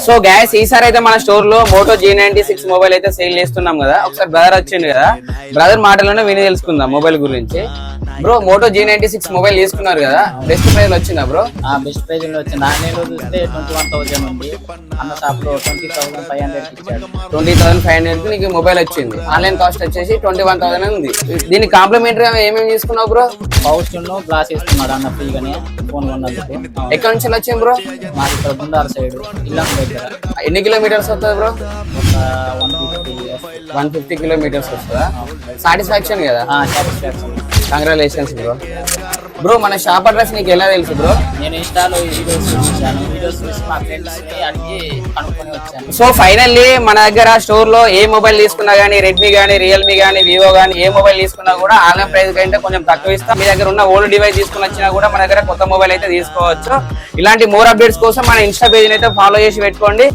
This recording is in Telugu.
సో గ్యాస్ ఈసారి అయితే మన స్టోర్ లో మోటో G96 మొబైల్ అయితే సేల్ చేస్తున్నాం కదా. ఒకసారి బ్రదర్ వచ్చింది కదా, బ్రదర్ మాటలోనే విని తెలుసుకుందాం మొబైల్ గురించి. బ్రో మోటో G96 మొబైల్ తీసుకున్నారు కదా, బెస్ట్ ప్రైస్ వచ్చిందా బ్రో? బెస్ట్ ప్రైస్ లో వచ్చింది. ఆన్లైన్ లో చూస్తే 21,000 ఉంది, అన్న షాప్ లో 20,500 ఇచ్చాడు. 20,500 కి నీకు మొబైల్ వచ్చింది. ఆన్లైన్ కాస్ట్ వచ్చేసి 21,000 ఉంది. దీనికి కాంప్లిమెంటరీ ఏమేమి తీసుకున్నావు బ్రో? పౌచ్ గ్లాస్ ఇస్తున్నాడు అన్న ఫ్రీగానే ఫోన్ కొన్నందుకు. ఎక్కడి నుంచి వచ్చింది బ్రో? మాది ఇక్కడ గుండారు సైడ్ ఇల్లం దగ్గర. ఎన్ని కిలోమీటర్స్ వస్తుంది బ్రో? ఒక 150 కిలోమీటర్స్ వస్తుందా? సాటిస్ఫాక్షన్ కదా? సాటిస్ఫాక్షన్. Congratulations bro. బ్రో మన షాప్ అడ్రస్ నీకు ఎలా తెలుసు బ్రో? నేను ఇన్స్టాలో వీడియోస్ చూసాను, వీడియోస్ చూసి మా ఫ్రెండ్స్ అడిగి కనుక్కొని వచ్చాను. సో ఫైనల్లీ మన దగ్గర స్టోర్ లో ఏ మొబైల్ తీసుకున్నా గానీ, రెడ్మీ గానీ, రియల్మీ గానీ, వివో గానీ, ఏ మొబైల్ తీసుకున్నా కూడా ఆన్లైన్ ప్రైస్ కంటే కొంచెం తక్కువ ఇస్తాం. మీ దగ్గర ఉన్న ఓల్డ్ డివైస్ తీసుకుని వచ్చినా కూడా మన దగ్గర కొత్త మొబైల్ అయితే తీసుకోవచ్చు. ఇలాంటి మోర్ అప్డేట్స్ కోసం మన ఇన్స్టా పేజ్ అయితే ఫాలో చేసి పెట్టుకోండి.